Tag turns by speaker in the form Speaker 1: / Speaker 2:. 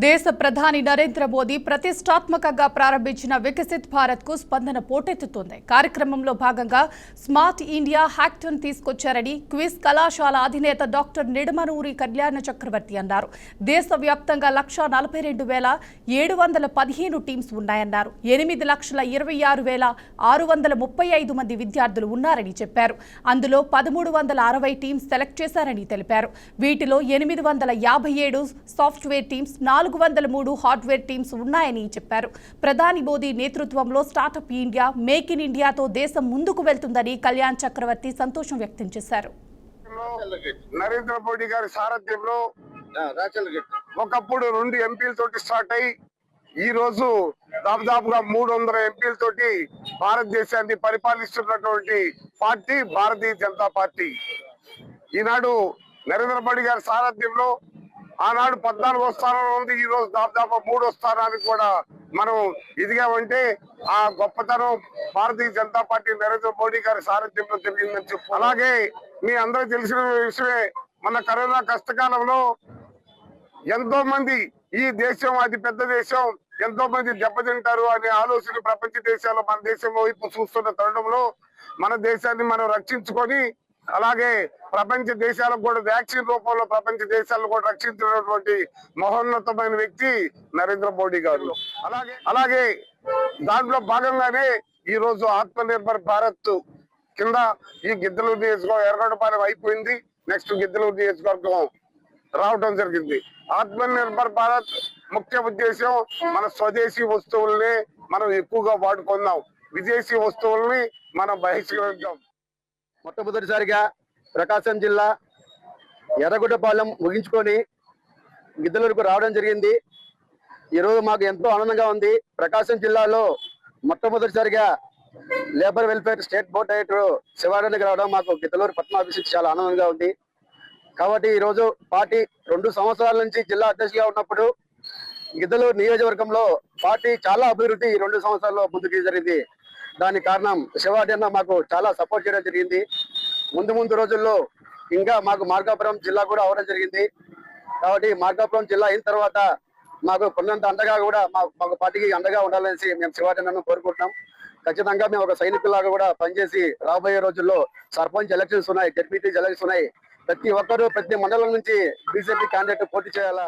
Speaker 1: దేశ ప్రధాని నరేంద్ర మోదీ ప్రతిష్టాత్మకంగా ప్రారంభించిన వికసిత్ భారత్ కు స్పందన పోటెత్తుతోంది. కార్యక్రమంలో భాగంగా స్మార్ట్ ఇండియా హ్యాకథాన్ తీసుకొచ్చారని క్విజ్ కళాశాల అధినేత డాక్టర్ నిడమనూరి కళ్యాణ చక్రవర్తి అన్నారు. దేశవ్యాప్తంగా 1,42,715 టీమ్స్ ఉన్నాయన్నారు. 8,26,635 మంది విద్యార్థులు ఉన్నారని చెప్పారు. అందులో 1,360 టీమ్స్ సెలెక్ట్ చేశారని తెలిపారు. వీటిలో 857 సాఫ్ట్వేర్ టీమ్స్, 403 హార్డ్వేర్ టీమ్స్ ఉన్నాయని చెప్పారు. ప్రధాని మోదీ నేతృత్వంలో స్టార్టప్ ఇండియా, మేక్ ఇన్ ఇండియాతో దేశం ముందుకు వెళ్తుందని కళ్యాణ్ చక్రవర్తి సంతోషం వ్యక్తం చేశారు.
Speaker 2: నరేంద్ర మోడీ గారి సారథ్యంలో ఒకప్పుడు 2 ఎంపీలతోటి స్టార్ట్ అయ్యి ఈ రోజు దాదాపుగా 300 ఎంపీలతోటి భారతదేశాన్ని పరిపాలిస్తున్నటువంటి పార్టీ భారతీయ జనతా పార్టీ. ఈనాడు నరేంద్ర మోడీ గారి సారథ్యంలో ఆనాడు 14వ స్థానంలో ఉంది, ఈ రోజు దాదాపు 3వ స్థానానికి కూడా మనం ఇదిగామంటే ఆ గొప్పతనం భారతీయ జనతా పార్టీ నరేంద్ర మోడీ గారి సారథ్యంలో జరిగిందని చెప్పు. అలాగే మీ అందరూ తెలిసిన విషయమే, మన కరోనా కష్టకాలంలో ఎంతో మంది ఈ దేశం అతి పెద్ద దేశం, ఎంతో మంది దెబ్బతింటారు అనే ఆలోచన ప్రపంచ దేశాలు మన దేశం వైపు చూస్తున్న తరుణంలో మన దేశాన్ని మనం రక్షించుకొని, అలాగే ప్రపంచ దేశాలకు కూడా వ్యాక్సిన్ రూపంలో ప్రపంచ దేశాలను కూడా రక్షించినటువంటి మహోన్నతమైన వ్యక్తి నరేంద్ర మోడీ గారు. అలాగే దాంట్లో భాగంగానే ఈ రోజు ఆత్మ నిర్భర్ భారత్ కింద ఈ గిద్దలూరు నియోజకవర్గం ఎర్రగొండపాలెం అయిపోయింది, నెక్స్ట్ గిద్దలూరు నియోజకవర్గం రావడం జరిగింది. ఆత్మ నిర్భర్ భారత్ ముఖ్య ఉద్దేశం మన స్వదేశీ వస్తువుల్ని మనం ఎక్కువగా వాడుకుందాం, విదేశీ వస్తువుల్ని మనం బహిష్కరిద్దాం.
Speaker 3: మొట్టమొదటిసారిగా ప్రకాశం జిల్లా ఎర్రగొండపాలెం ముగించుకొని గిద్దలూరుకు రావడం జరిగింది. ఈరోజు మాకు ఎంతో ఆనందంగా ఉంది. ప్రకాశం జిల్లాలో మొట్టమొదటిసారిగా labour welfare state board director శివారానికి రావడం మాకు గిద్దలూరు పట్టణాభిషేక్ చాలా ఆనందంగా ఉంది. కాబట్టి ఈరోజు పార్టీ 2 సంవత్సరాల నుంచి జిల్లా అధ్యక్షుడిగా ఉన్నప్పుడు గిద్దలూరు నియోజకవర్గంలో పార్టీ చాలా అభివృద్ధి ఈ 2 సంవత్సరాల్లో ముందుకు జరిగింది. దానికి కారణం శివాడి అన్న మాకు చాలా సపోర్ట్ చేయడం జరిగింది. ముందు రోజుల్లో ఇంకా మాకు మార్కాపురం జిల్లా కూడా అవడం జరిగింది. కాబట్టి మార్కాపురం జిల్లా అయిన తర్వాత మాకు కొన్నంత అండగా కూడా మాకు పార్టీకి అండగా ఉండాలనేసి మేము శివాడి అన్నను కోరుకుంటున్నాం. ఖచ్చితంగా మేము ఒక సైనికులాగా కూడా పనిచేసి రాబోయే రోజుల్లో సర్పంచ్ ఎలక్షన్స్ ఉన్నాయి, జెడ్పీటీసీ ఎలక్షన్స్ ఉన్నాయి. ప్రతి ఒక్కరూ ప్రతి మండలం నుంచి బీజేపీ క్యాండిడేట్ పోటీ చేయాలా.